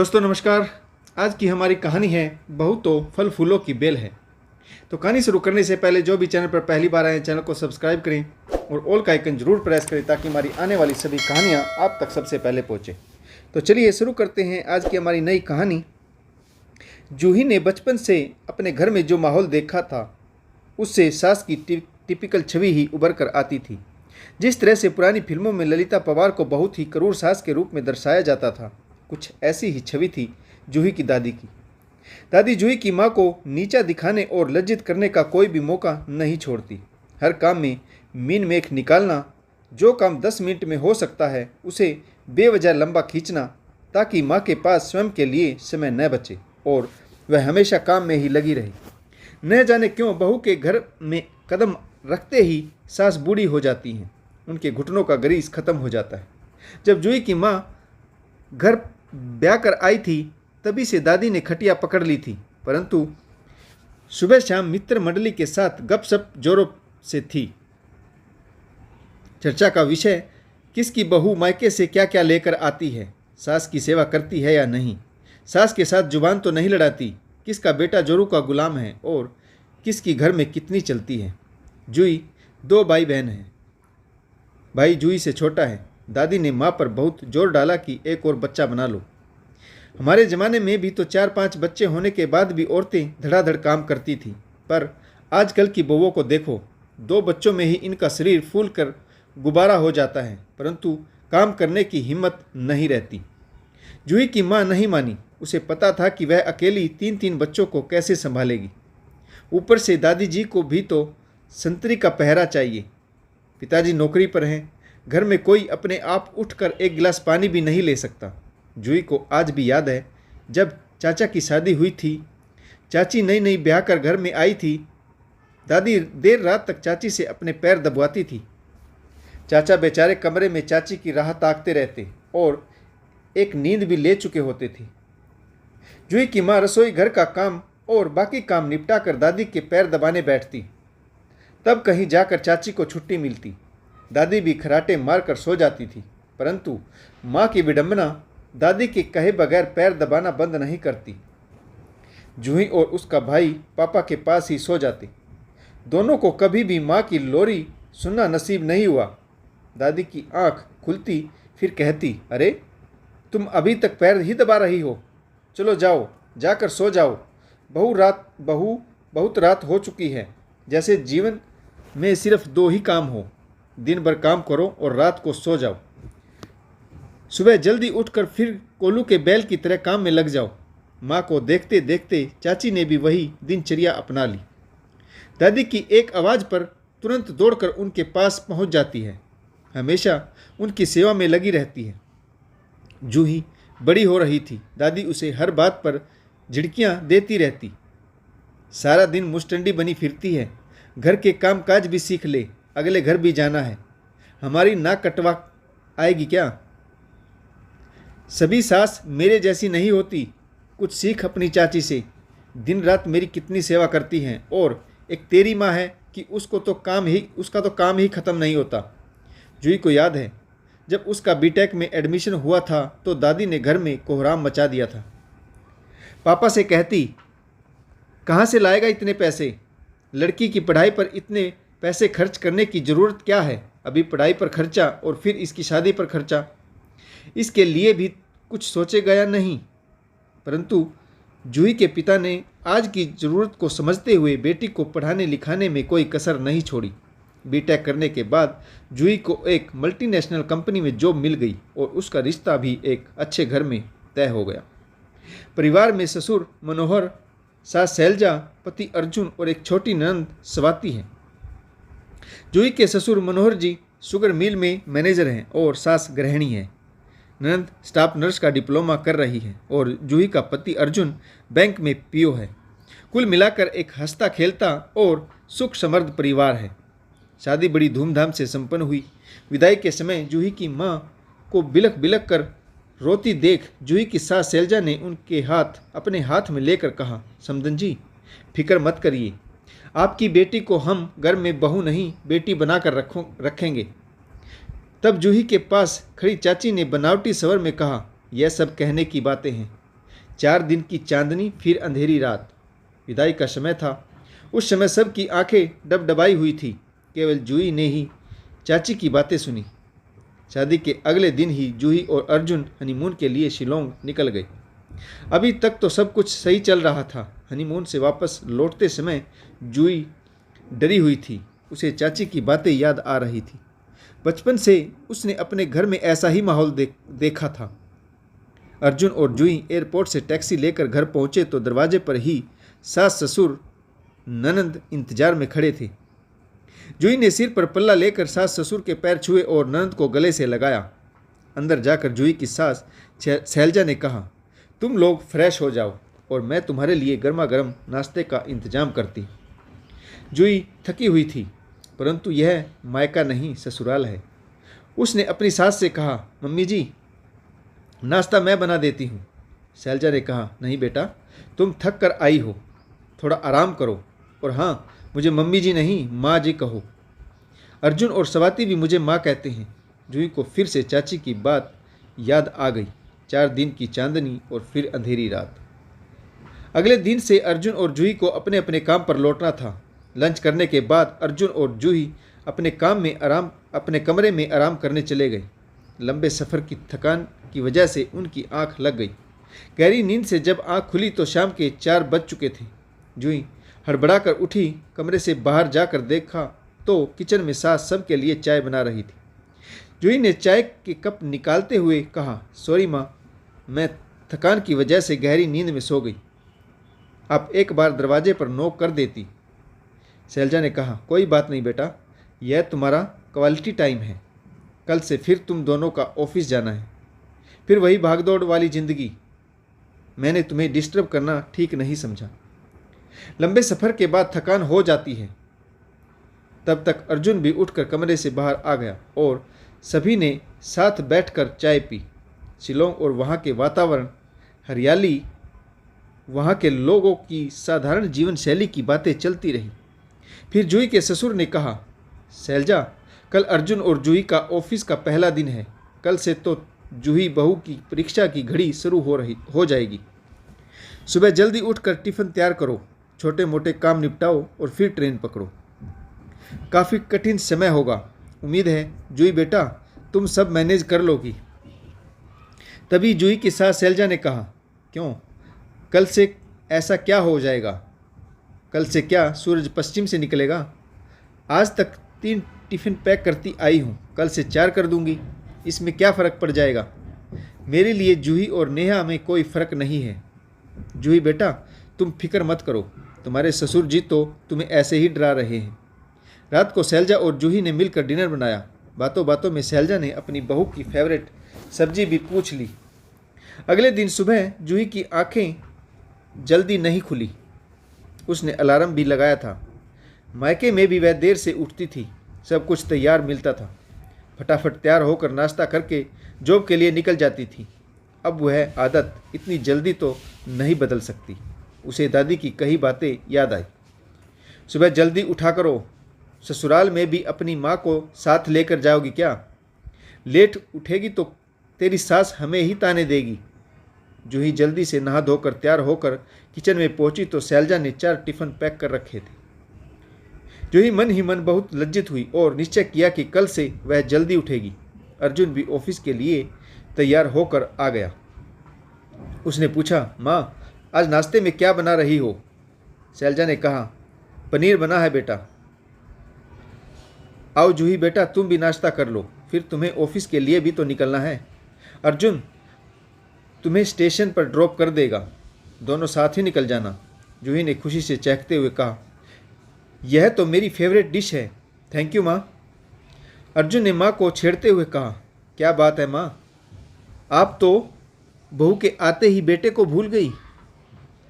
दोस्तों नमस्कार। आज की हमारी कहानी है बहू तो फल फूलों की बेल है। तो कहानी शुरू करने से पहले जो भी चैनल पर पहली बार आए चैनल को सब्सक्राइब करें और ऑल का आइकन जरूर प्रेस करें ताकि हमारी आने वाली सभी कहानियाँ आप तक सबसे पहले पहुँचे। तो चलिए शुरू करते हैं आज की हमारी नई कहानी। जूही ने बचपन से अपने घर में जो माहौल देखा था उससे सास की टिपिकल छवि ही उभर कर आती थी। जिस तरह से पुरानी फिल्मों में ललिता पवार को बहुत ही क्रूर सास के रूप में दर्शाया जाता था, कुछ ऐसी ही छवि थी जूही की दादी की। दादी जूही की माँ को नीचा दिखाने और लज्जित करने का कोई भी मौका नहीं छोड़ती। हर काम में मीन मेख निकालना, जो काम 10 मिनट में हो सकता है उसे बेवजह लंबा खींचना ताकि माँ के पास स्वयं के लिए समय न बचे और वह हमेशा काम में ही लगी रही। न जाने क्यों बहू के घर में कदम रखते ही सास बूढ़ी हो जाती हैं, उनके घुटनों का ग्रीस खत्म हो जाता है। जब जूही की माँ घर ब्याह कर आई थी तभी से दादी ने खटिया पकड़ ली थी, परंतु सुबह शाम मित्र मंडली के साथ गपशप जोरों से थी। चर्चा का विषय किसकी बहू मायके से क्या क्या लेकर आती है, सास की सेवा करती है या नहीं, सास के साथ जुबान तो नहीं लड़ाती, किसका बेटा जोरू का गुलाम है और किसकी घर में कितनी चलती है। जूही 2 भाई बहन हैं। भाई जूही से छोटा है। दादी ने माँ पर बहुत जोर डाला कि एक और बच्चा बना लो। हमारे ज़माने में भी तो 4-5 बच्चे होने के बाद भी औरतें धड़ाधड़ काम करती थी, पर आजकल की बहुओं को देखो, 2 बच्चों में ही इनका शरीर फूल कर गुब्बारा हो जाता है, परंतु काम करने की हिम्मत नहीं रहती। जूही की माँ नहीं मानी। उसे पता था कि वह अकेली 3-3 बच्चों को कैसे संभालेगी। ऊपर से दादी जी को भी तो संतरी का पहरा चाहिए। पिताजी नौकरी पर हैं। घर में कोई अपने आप उठकर एक गिलास पानी भी नहीं ले सकता। जूही को आज भी याद है जब चाचा की शादी हुई थी। चाची नई नई ब्याह कर घर में आई थी। दादी देर रात तक चाची से अपने पैर दबवाती थी। चाचा बेचारे कमरे में चाची की राह ताकते रहते और एक नींद भी ले चुके होते थे। जूही की माँ रसोई घर का काम और बाकी काम निपटा कर दादी के पैर दबाने बैठती। तब कहीं जाकर चाची को छुट्टी मिलती। दादी भी खराटे मारकर सो जाती थी, परंतु माँ की विडंबना दादी के कहे बगैर पैर दबाना बंद नहीं करती। जूही और उसका भाई पापा के पास ही सो जाते। दोनों को कभी भी माँ की लोरी सुनना नसीब नहीं हुआ। दादी की आंख खुलती फिर कहती, अरे तुम अभी तक पैर ही दबा रही हो, चलो जाओ, जाकर सो जाओ। बहू बहुत रात हो चुकी है। जैसे जीवन में सिर्फ 2 ही काम हो, दिन भर काम करो और रात को सो जाओ। सुबह जल्दी उठकर फिर कोल्हू के बैल की तरह काम में लग जाओ। माँ को देखते देखते चाची ने भी वही दिनचर्या अपना ली। दादी की एक आवाज़ पर तुरंत दौड़कर उनके पास पहुँच जाती है। हमेशा उनकी सेवा में लगी रहती है। जूही बड़ी हो रही थी। दादी उसे हर बात पर झिड़कियाँ देती रहती। सारा दिन मुस्टंडी बनी फिरती है। घर के काम काज भी सीख ले, अगले घर भी जाना है, हमारी नाक कटवा आएगी क्या। सभी सास मेरे जैसी नहीं होती, कुछ सीख अपनी चाची से। दिन रात मेरी कितनी सेवा करती हैं और एक तेरी माँ है कि उसका तो काम ही ख़त्म नहीं होता। जूही को याद है जब उसका बीटेक में एडमिशन हुआ था तो दादी ने घर में कोहराम मचा दिया था। पापा से कहती, कहाँ से लाएगा इतने पैसे, लड़की की पढ़ाई पर इतने पैसे खर्च करने की ज़रूरत क्या है, अभी पढ़ाई पर खर्चा और फिर इसकी शादी पर खर्चा, इसके लिए भी कुछ सोचे गया नहीं। परंतु जूही के पिता ने आज की ज़रूरत को समझते हुए बेटी को पढ़ाने लिखाने में कोई कसर नहीं छोड़ी। बीटेक करने के बाद जूही को एक मल्टीनेशनल कंपनी में जॉब मिल गई और उसका रिश्ता भी एक अच्छे घर में तय हो गया। परिवार में ससुर मनोहर, सास शैलजा, पति अर्जुन और एक छोटी ननद स्वाति हैं। जूही के ससुर मनोहर जी शुगर मिल में मैनेजर हैं और सास गृहिणी है। ननद स्टाफ नर्स का डिप्लोमा कर रही है और जूही का पति अर्जुन बैंक में पीओ है। कुल मिलाकर एक हंसता खेलता और सुख समृद्ध परिवार है। शादी बड़ी धूमधाम से संपन्न हुई। विदाई के समय जूही की माँ को बिलख बिलख कर रोती देख जूही की सास शैलजा ने उनके हाथ अपने हाथ में लेकर कहा, समधन जी फिक्र मत करिए, आपकी बेटी को हम घर में बहू नहीं बेटी बनाकर रखेंगे। तब जूही के पास खड़ी चाची ने बनावटी स्वर में कहा, यह सब कहने की बातें हैं, 4 दिन की चांदनी, फिर अंधेरी रात। विदाई का समय था। उस समय सबकी आंखें डबडबाई हुई थी। केवल जूही ने ही चाची की बातें सुनी। शादी के अगले दिन ही जूही और अर्जुन हनीमून के लिए शिलोंग निकल गए। अभी तक तो सब कुछ सही चल रहा था। हनीमून से वापस लौटते समय जूही डरी हुई थी। उसे चाची की बातें याद आ रही थी। बचपन से उसने अपने घर में ऐसा ही माहौल देखा था। अर्जुन और जूही एयरपोर्ट से टैक्सी लेकर घर पहुंचे तो दरवाजे पर ही सास ससुर ननंद इंतजार में खड़े थे। जूही ने सिर पर पल्ला लेकर सास ससुर के पैर छुए और ननंद को गले से लगाया। अंदर जाकर जूही की सास शैलजा ने कहा, तुम लोग फ्रेश हो जाओ और मैं तुम्हारे लिए गर्मा गर्म नाश्ते का इंतजाम करती। जूही थकी हुई थी, परंतु यह मायका नहीं ससुराल है। उसने अपनी सास से कहा, मम्मी जी नाश्ता मैं बना देती हूँ। शैलजा ने कहा, नहीं बेटा, तुम थक कर आई हो, थोड़ा आराम करो। और हाँ, मुझे मम्मी जी नहीं माँ जी कहो। अर्जुन और स्वाति भी मुझे माँ कहते हैं। जूही को फिर से चाची की बात याद आ गई। 4 दिन की चांदनी और फिर अंधेरी रात। अगले दिन से अर्जुन और जूही को अपने अपने काम पर लौटना था। लंच करने के बाद अर्जुन और जूही अपने कमरे में आराम करने चले गए। लंबे सफ़र की थकान की वजह से उनकी आंख लग गई। गहरी नींद से जब आंख खुली तो शाम के 4 बज चुके थे। जूही हड़बड़ाकर उठी। कमरे से बाहर जाकर देखा तो किचन में सास सबके लिए चाय बना रही थी। जूही ने चाय के कप निकालते हुए कहा, सॉरी माँ, मैं थकान की वजह से गहरी नींद में सो गई। आप एक बार दरवाजे पर नॉक कर देती। शैलजा ने कहा, कोई बात नहीं बेटा, यह तुम्हारा क्वालिटी टाइम है। कल से फिर तुम दोनों का ऑफिस जाना है, फिर वही भागदौड़ वाली ज़िंदगी। मैंने तुम्हें डिस्टर्ब करना ठीक नहीं समझा। लंबे सफ़र के बाद थकान हो जाती है। तब तक अर्जुन भी उठकर कमरे से बाहर आ गया और सभी ने साथ बैठकर चाय पी। शिलोंग और वहाँ के वातावरण, हरियाली, वहाँ के लोगों की साधारण जीवन शैली की बातें चलती रही। फिर जूही के ससुर ने कहा, शैलजा, कल अर्जुन और जूही का ऑफिस का पहला दिन है। कल से तो जूही बहू की परीक्षा की घड़ी शुरू हो जाएगी। सुबह जल्दी उठकर टिफ़िन तैयार करो, छोटे मोटे काम निपटाओ और फिर ट्रेन पकड़ो। काफ़ी कठिन समय होगा। उम्मीद है जूही बेटा तुम सब मैनेज कर लोगी। तभी जूही के साथ शैलजा ने कहा, क्यों, कल से ऐसा क्या हो जाएगा? कल से क्या सूरज पश्चिम से निकलेगा? आज तक 3 टिफ़िन पैक करती आई हूँ, कल से 4 कर दूँगी। इसमें क्या फ़र्क पड़ जाएगा? मेरे लिए जूही और नेहा में कोई फ़र्क नहीं है। जूही बेटा तुम फिक्र मत करो, तुम्हारे ससुर जी तो तुम्हें ऐसे ही डरा रहे हैं। रात को शैलजा और जूही ने मिलकर डिनर बनाया। बातों बातों में शैलजा ने अपनी बहू की फेवरेट सब्जी भी पूछ ली। अगले दिन सुबह जूही की आंखें जल्दी नहीं खुली। उसने अलार्म भी लगाया था। मायके में भी वह देर से उठती थी। सब कुछ तैयार मिलता था। फटाफट तैयार होकर नाश्ता करके जॉब के लिए निकल जाती थी। अब वह आदत इतनी जल्दी तो नहीं बदल सकती। उसे दादी की कही बातें याद आई। सुबह जल्दी उठा करो। ससुराल में भी अपनी माँ को साथ लेकर जाओगी क्या? लेट उठेगी तो तेरी सास हमें ही ताने देगी। जूही जल्दी से नहा धोकर तैयार होकर किचन में पहुंची तो शैलजा ने 4 टिफ़िन पैक कर रखे थे। जूही मन ही मन बहुत लज्जित हुई और निश्चय किया कि कल से वह जल्दी उठेगी। अर्जुन भी ऑफिस के लिए तैयार होकर आ गया। उसने पूछा, माँ आज नाश्ते में क्या बना रही हो? शैलजा ने कहा, पनीर बना है बेटा। आओ जूही बेटा तुम भी नाश्ता कर लो, फिर तुम्हें ऑफिस के लिए भी तो निकलना है। अर्जुन तुम्हें स्टेशन पर ड्रॉप कर देगा, दोनों साथ ही निकल जाना। जूही ने खुशी से चहकते हुए कहा, यह तो मेरी फेवरेट डिश है। थैंक यू माँ। अर्जुन ने माँ को छेड़ते हुए कहा, क्या बात है माँ, आप तो बहू के आते ही बेटे को भूल गई।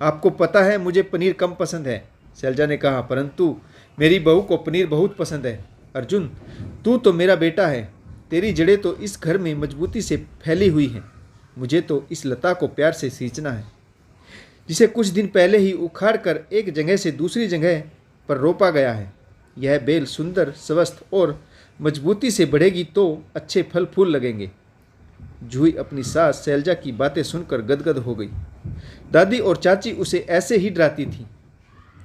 आपको पता है मुझे पनीर कम पसंद है। शैलजा ने कहा, परंतु मेरी बहू को पनीर बहुत पसंद है। अर्जुन तू तो मेरा बेटा है, तेरी जड़ें तो इस घर में मजबूती से फैली हुई हैं। मुझे तो इस लता को प्यार से सींचना है, जिसे कुछ दिन पहले ही उखाड़ कर एक जगह से दूसरी जगह पर रोपा गया है। यह बेल सुंदर, स्वस्थ और मजबूती से बढ़ेगी तो अच्छे फल फूल लगेंगे। जूही अपनी सास शैलजा की बातें सुनकर गदगद हो गई। दादी और चाची उसे ऐसे ही डराती थी।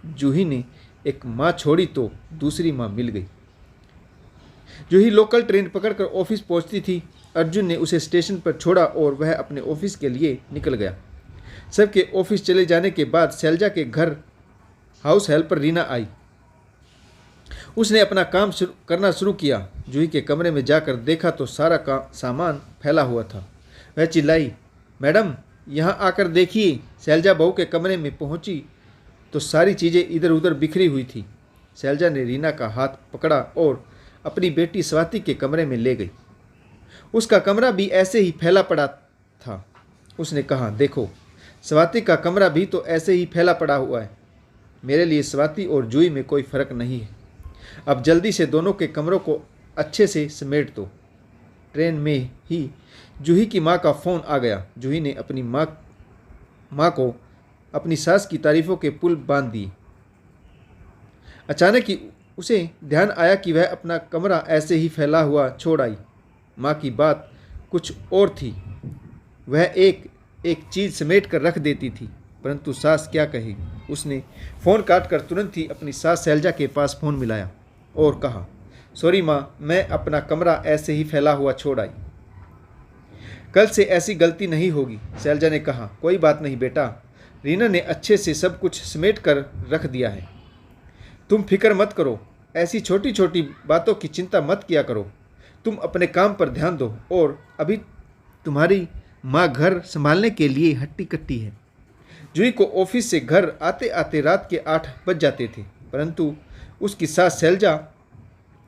जूही ने एक माँ छोड़ी तो दूसरी माँ मिल गई। जूही लोकल ट्रेन पकड़कर ऑफिस पहुंचती थी। अर्जुन ने उसे स्टेशन पर छोड़ा और वह अपने ऑफिस के लिए निकल गया। सबके ऑफिस चले जाने के बाद शैलजा के घर हाउस हेल्पर रीना आई। उसने अपना काम करना शुरू किया। जूही के कमरे में जाकर देखा तो सारा सामान फैला हुआ था। वह चिल्लाई, मैडम यहाँ आकर देखिए। शैलजा बहू के कमरे में पहुँची तो सारी चीज़ें इधर उधर बिखरी हुई थी। शैलजा ने रीना का हाथ पकड़ा और अपनी बेटी स्वाति के कमरे में ले गई। उसका कमरा भी ऐसे ही फैला पड़ा था। उसने कहा, देखो स्वाति का कमरा भी तो ऐसे ही फैला पड़ा हुआ है। मेरे लिए स्वाति और जूही में कोई फ़र्क नहीं है। अब जल्दी से दोनों के कमरों को अच्छे से समेट दो। ट्रेन में ही जूही की माँ का फ़ोन आ गया। जूही ने अपनी माँ को अपनी सास की तारीफ़ों के पुल बांध दिए। अचानक ही उसे ध्यान आया कि वह अपना कमरा ऐसे ही फैला हुआ छोड़ आई। माँ की बात कुछ और थी। वह एक एक चीज़ समेट कर रख देती थी, परंतु सास क्या कहेगी। उसने फ़ोन काटकर तुरंत ही अपनी सास शैलजा के पास फ़ोन मिलाया और कहा, सॉरी माँ, मैं अपना कमरा ऐसे ही फैला हुआ छोड़ आई। कल से ऐसी गलती नहीं होगी। शैलजा ने कहा, कोई बात नहीं बेटा, रीना ने अच्छे से सब कुछ समेट कर रख दिया है। तुम फिक्र मत करो, ऐसी छोटी छोटी बातों की चिंता मत किया करो। तुम अपने काम पर ध्यान दो। और अभी तुम्हारी माँ घर संभालने के लिए हट्टी कट्टी है। जूही को ऑफिस से घर आते आते रात के 8 बज जाते थे, परंतु उसकी सास शैलजा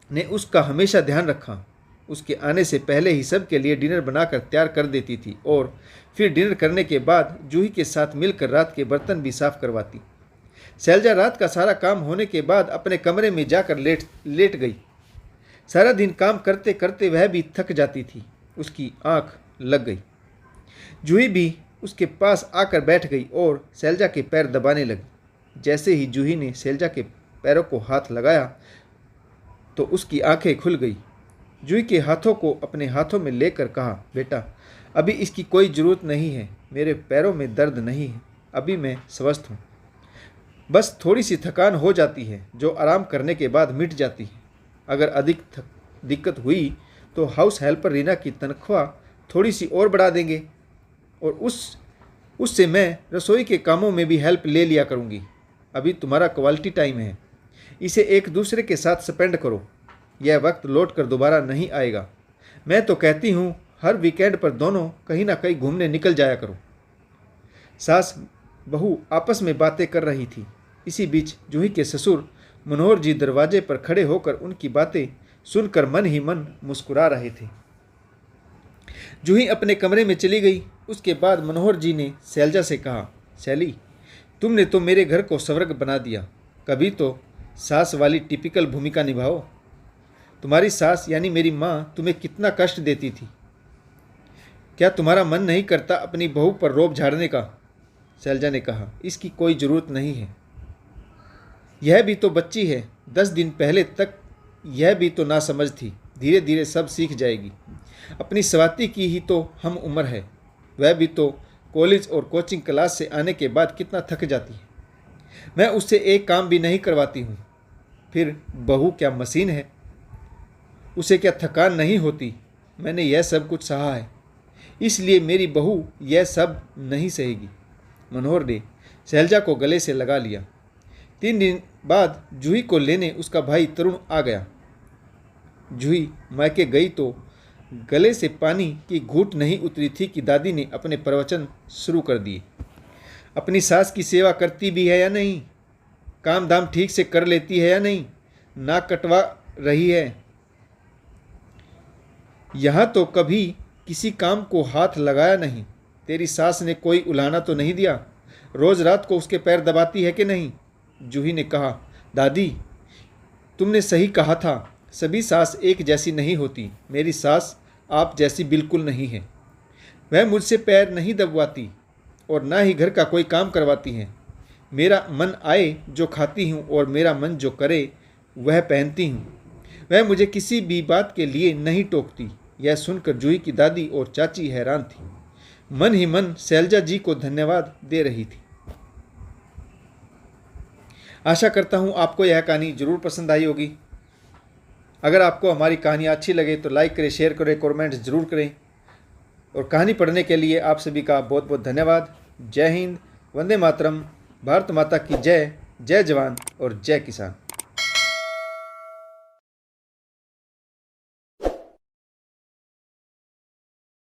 ने उसका हमेशा ध्यान रखा। उसके आने से पहले ही सबके लिए डिनर बनाकर तैयार कर देती थी और फिर डिनर करने के बाद जूही के साथ मिलकर रात के बर्तन भी साफ करवाती। शैलजा रात का सारा काम होने के बाद अपने कमरे में जाकर लेट गई। सारा दिन काम करते करते वह भी थक जाती थी। उसकी आंख लग गई। जूही भी उसके पास आकर बैठ गई और शैलजा के पैर दबाने लगी। जैसे ही जूही ने शैलजा के पैरों को हाथ लगाया तो उसकी आंखें खुल गई। जूही के हाथों को अपने हाथों में लेकर कहा, बेटा अभी इसकी कोई ज़रूरत नहीं है। मेरे पैरों में दर्द नहीं है। अभी मैं स्वस्थ हूँ। बस थोड़ी सी थकान हो जाती है जो आराम करने के बाद मिट जाती है। अगर अधिक दिक्कत हुई तो हाउस हेल्पर रीना की तनख्वाह थोड़ी सी और बढ़ा देंगे और उससे मैं रसोई के कामों में भी हेल्प ले लिया करूँगी। अभी तुम्हारा क्वालिटी टाइम है, इसे एक दूसरे के साथ स्पेंड करो। यह वक्त लौट कर दोबारा नहीं आएगा। मैं तो कहती हूँ हर वीकेंड पर दोनों कहीं ना कहीं घूमने निकल जाया करो। सास बहू आपस में बातें कर रही थी। इसी बीच जूही के ससुर मनोहर जी दरवाजे पर खड़े होकर उनकी बातें सुनकर मन ही मन मुस्कुरा रहे थे। जूही अपने कमरे में चली गई। उसके बाद मनोहर जी ने शैलजा से कहा, शैली तुमने तो मेरे घर को स्वर्ग बना दिया। कभी तो सास वाली टिपिकल भूमिका निभाओ। तुम्हारी सास यानी मेरी माँ तुम्हें कितना कष्ट देती थी। क्या तुम्हारा मन नहीं करता अपनी बहू पर रोब झाड़ने का? शैलजा ने कहा, इसकी कोई ज़रूरत नहीं है। यह भी तो बच्ची है। 10 दिन पहले तक यह भी तो नासमझ थी। धीरे धीरे सब सीख जाएगी। अपनी स्वाति की ही तो हम उम्र है। वह भी तो कॉलेज और कोचिंग क्लास से आने के बाद कितना थक जाती है। मैं उससे एक काम भी नहीं करवाती हूँ। फिर बहू क्या मशीन है? उसे क्या थकान नहीं होती? मैंने यह सब कुछ सहा है, इसलिए मेरी बहू यह सब नहीं सहेगी। मनोहर ने शैलजा को गले से लगा लिया। 3 दिन बाद जूही को लेने उसका भाई तरुण आ गया। जूही मायके गई तो गले से पानी की घूंट नहीं उतरी थी कि दादी ने अपने प्रवचन शुरू कर दिए। अपनी सास की सेवा करती भी है या नहीं? काम धाम ठीक से कर लेती है या नहीं? नाक कटवा रही है? यहाँ तो कभी किसी काम को हाथ लगाया नहीं। तेरी सास ने कोई उलाहना तो नहीं दिया? रोज़ रात को उसके पैर दबाती है कि नहीं? जूही ने कहा, दादी तुमने सही कहा था। सभी सास एक जैसी नहीं होती। मेरी सास आप जैसी बिल्कुल नहीं है। वह मुझसे पैर नहीं दबवाती और ना ही घर का कोई काम करवाती है। मेरा मन आए जो खाती हूँ और मेरा मन जो करे वह पहनती हूँ। वह मुझे किसी भी बात के लिए नहीं टोकती। यह सुनकर जूही की दादी और चाची हैरान थी। मन ही मन शैलजा जी को धन्यवाद दे रही थी। आशा करता हूँ आपको यह कहानी जरूर पसंद आई होगी। अगर आपको हमारी कहानी अच्छी लगे तो लाइक करें, शेयर करें, कमेंट्स जरूर करें। और कहानी पढ़ने के लिए आप सभी का बहुत बहुत धन्यवाद। जय हिंद, वंदे मातरम, भारत माता की जय, जय जवान और जय किसान।